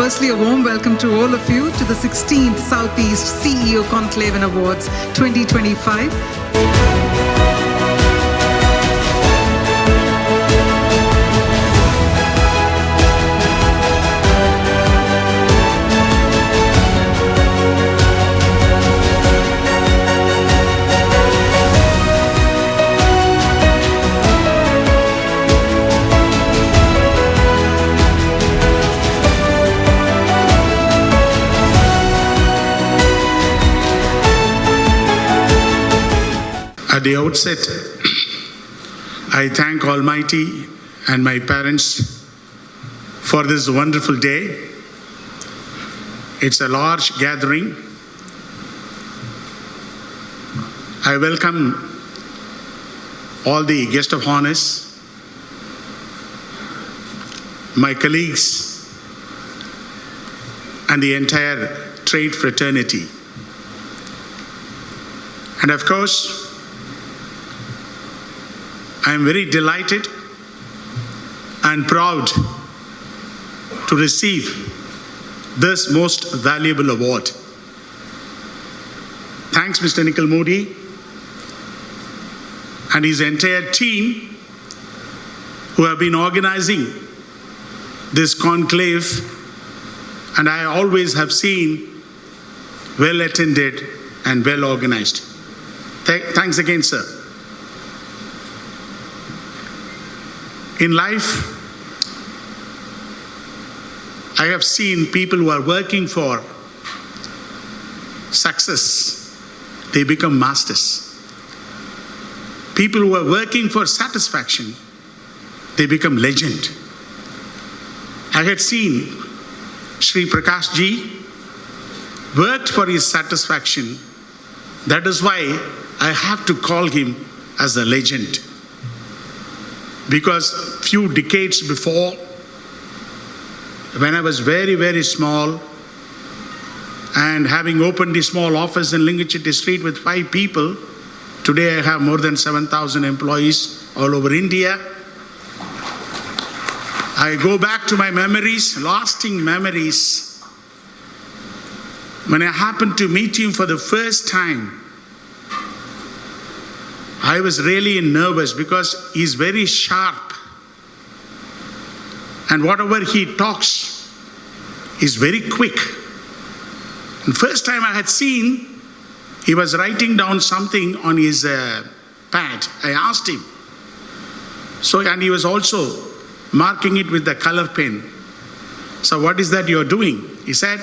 Firstly, a warm welcome to all of you to the 16th Southeast CEO Conclave and Awards 2025. At the outset, I thank Almighty and my parents for this wonderful day. It's a large gathering. I welcome all the guests of honors, my colleagues, and the entire trade fraternity. And of course, I am very delighted and proud to receive this most valuable award. Thanks, Mr. Nikhil Modi and his entire team who have been organizing this conclave, and I always have seen well attended and well organized. Thanks again, sir. In life, I have seen people who are working for success, they become masters. People who are working for satisfaction, they become legend. I had seen Sri Prakash ji worked for his satisfaction. That is why I have to call him as a legend. Because few decades before, when I was very, very small, and having opened a small office in Lingachetti Street with 5 people, today I have more than 7,000 employees all over India. I go back to my memories, lasting memories. When I happened to meet him for the first time, I was really nervous because he's very sharp. And whatever he talks is very quick. And first time I had seen, he was writing down something on his pad. I asked him. And he was also marking it with the color pen. So what is that you're doing? He said,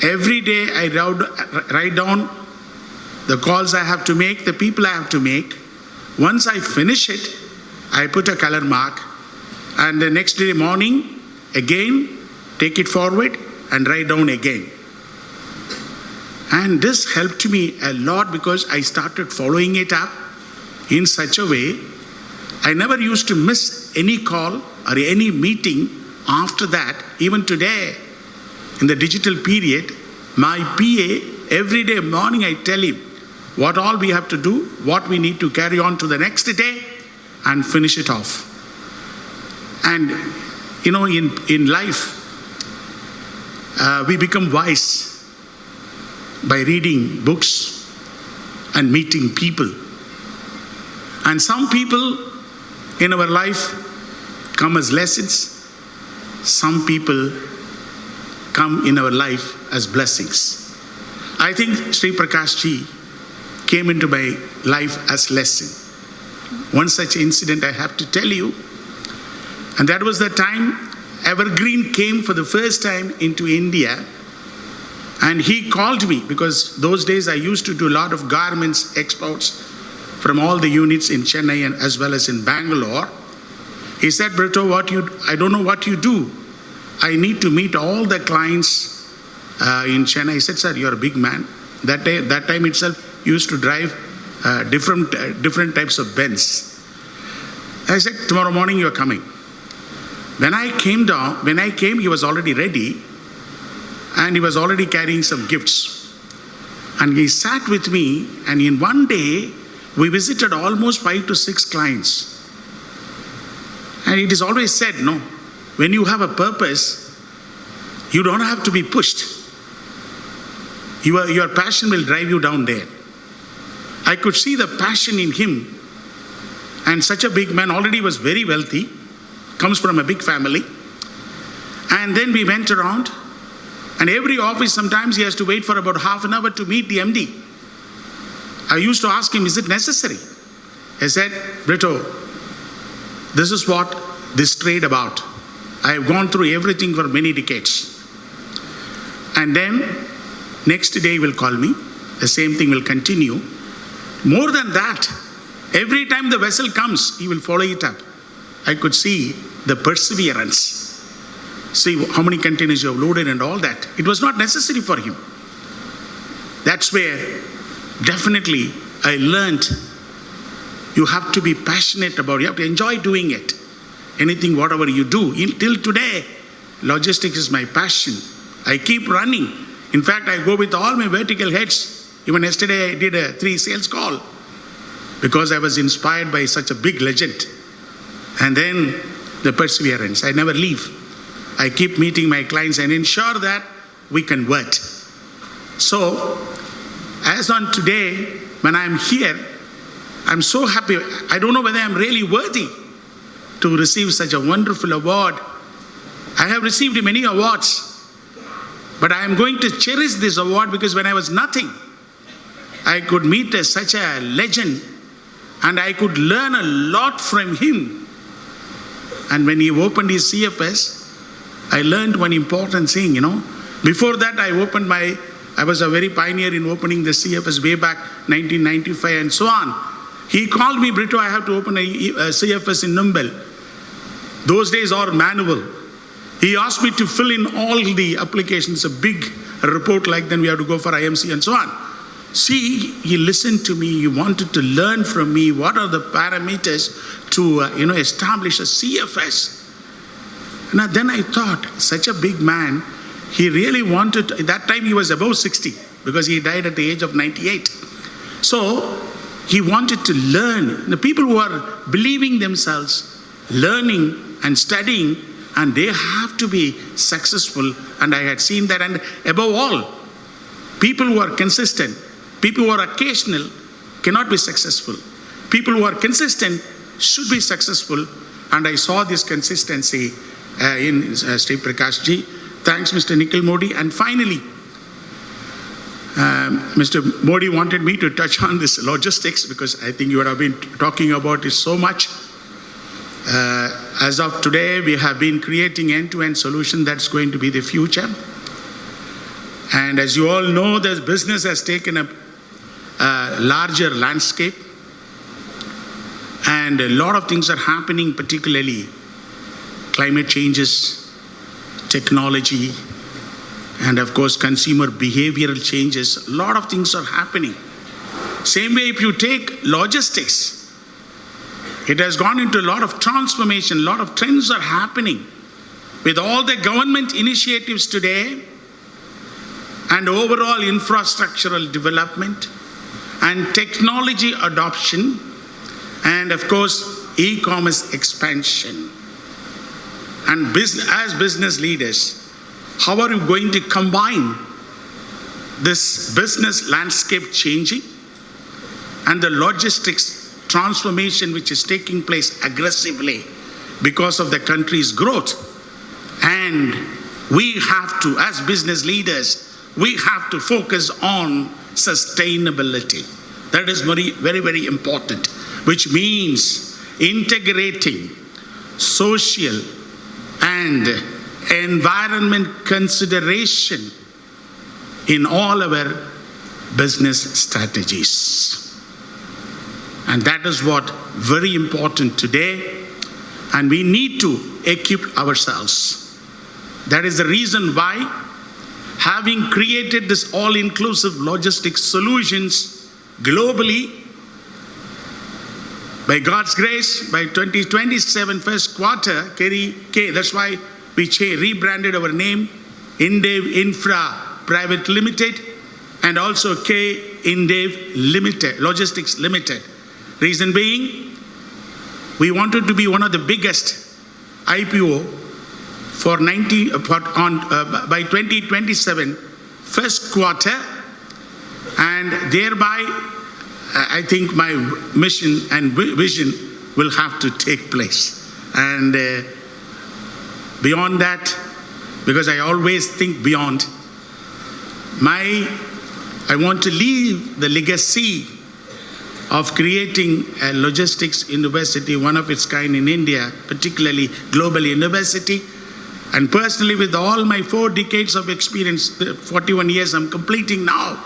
every day I write down the calls I have to make, the people I have to make. Once I finish it, I put a color mark, and the next day morning, again, take it forward and write down again. And this helped me a lot because I started following it up in such a way. I never used to miss any call or any meeting after that. Even today, in the digital period, my PA, every day morning I tell him what all we have to do, what we need to carry on to the next day, and finish it off. And you know, in life, we become wise by reading books and meeting people. And some people in our life come as lessons. Some people come in our life as blessings. I think Sri Prakash ji came into my life as lesson. One such incident I have to tell you, and that was the time Evergreen came for the first time into India, and he called me because those days I used to do a lot of garments exports from all the units in Chennai and as well as in Bangalore. He said, Britto, I don't know what you do. I need to meet all the clients in Chennai. He said, sir, you're a big man. That time itself, used to drive different types of Benz. I said, tomorrow morning you're coming. When I came, he was already ready, and he was already carrying some gifts. And he sat with me, and in one day, we visited almost 5 to 6 clients. And it is always said, no, when you have a purpose, You don't have to be pushed. Your passion will drive you down there. I could see the passion in him. And such a big man, already was very wealthy, comes from a big family. And then we went around, and every office sometimes he has to wait for about half an hour to meet the MD. I used to ask him, is it necessary? He said, Britto, this is what this trade about. I have gone through everything for many decades. And then next day he will call me. The same thing will continue. More than that, every time the vessel comes, he will follow it up. I could see the perseverance. See how many containers you have loaded and all that. It was not necessary for him. That's where definitely I learned you have to be passionate about it. You have to enjoy doing it. Anything, whatever you do. Till today, logistics is my passion. I keep running. In fact, I go with all my vertical heads. Even yesterday I did a 3 sales call because I was inspired by such a big legend. And then the perseverance. I never leave. I keep meeting my clients and ensure that we convert. So, as on today, when I'm here, I'm so happy. I don't know whether I'm really worthy to receive such a wonderful award. I have received many awards, but I am going to cherish this award because when I was nothing, I could meet such a legend and I could learn a lot from him. And when he opened his CFS, I learned one important thing, Before that, I was a very pioneer in opening the CFS way back 1995 and so on. He called me, Britto, I have to open a CFS in Numbel. Those days are manual. He asked me to fill in all the applications, a big report like then we have to go for IMC and so on. See, he listened to me, he wanted to learn from me what are the parameters to establish a CFS. And then I thought, such a big man, he really wanted, at that time he was above 60 because he died at the age of 98. So he wanted to learn. The people who are believing themselves, learning and studying, and they have to be successful. And I had seen that. And above all, people who are consistent, people who are occasional cannot be successful. People who are consistent should be successful. And I saw this consistency in Sri Prakash ji. Thanks, Mr. Nikhil Modi. And finally, Mr. Modi wanted me to touch on this logistics because I think you have been talking about it so much. As of today, we have been creating end-to-end solution that's going to be the future. And as you all know, this business has taken a larger landscape. And a lot of things are happening, particularly climate changes, technology, and of course consumer behavioral changes. A lot of things are happening. Same way, if you take logistics, it has gone into a lot of transformation, a lot of trends are happening. With all the government initiatives today and overall infrastructural development and technology adoption and of course e-commerce expansion. And as business leaders, how are you going to combine this business landscape changing and the logistics transformation which is taking place aggressively because of the country's growth? And we have to, as business leaders, we have to focus on sustainability. That is very, very, very important, which means integrating social and environment consideration in all our business strategies. And that is what very important today, and we need to equip ourselves. That is the reason why, having created this all-inclusive logistics solutions globally, by God's grace, by 2027 first quarter, that's why we rebranded our name, Indev Infra Private Limited, and also K-Indev Limited, Logistics Limited. Reason being, we wanted to be one of the biggest IPO by 2027, first quarter, and thereby I think my mission and vision will have to take place. And beyond that, because I always think beyond, I want to leave the legacy of creating a logistics university, one of its kind in India, particularly global university. And personally, with all my 4 decades of experience, 41 years I'm completing now,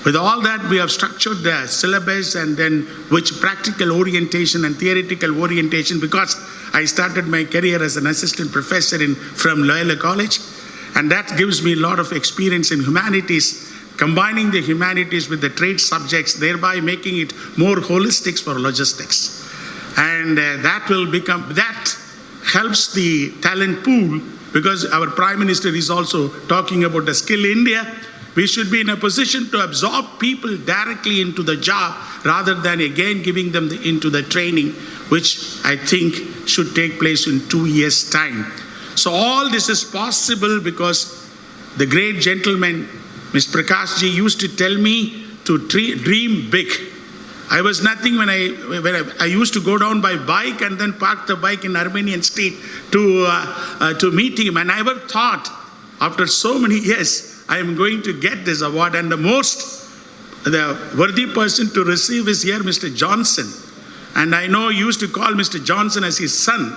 with all that, we have structured the syllabus and then which practical orientation and theoretical orientation, because I started my career as an assistant professor from Loyola College, and that gives me a lot of experience in humanities, combining the humanities with the trade subjects, thereby making it more holistic for logistics. And that helps the talent pool, because our Prime Minister is also talking about the Skill India. We should be in a position to absorb people directly into the job rather than again giving them into the training, which I think should take place in 2 years' time. So all this is possible because the great gentleman, Mr. Prakash ji, used to tell me to dream big. I was nothing when I used to go down by bike and then park the bike in Armenian Street to meet him. And I never thought, after so many years, I am going to get this award. And the worthy person to receive is here, Mr. Johnson. And I know he used to call Mr. Johnson as his son.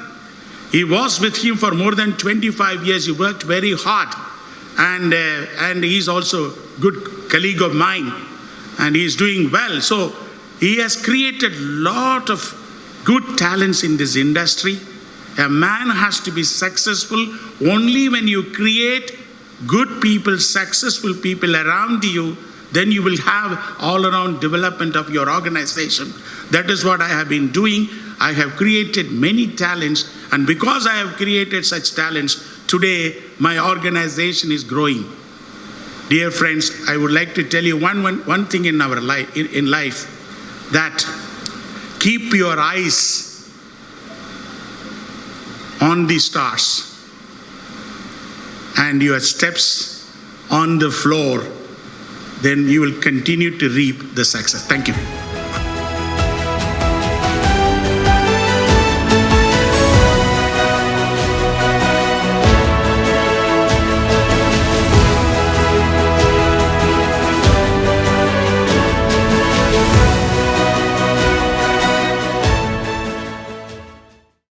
He was with him for more than 25 years. He worked very hard. And he's also a good colleague of mine. And he's doing well. So he has created a lot of good talents in this industry. A man has to be successful only when you create good people, successful people around you, then you will have all-around development of your organization. That is what I have been doing. I have created many talents, and because I have created such talents, today my organization is growing. Dear friends, I would like to tell you one thing in our life, that keep your eyes on the stars and your steps on the floor, then you will continue to reap the success. Thank you.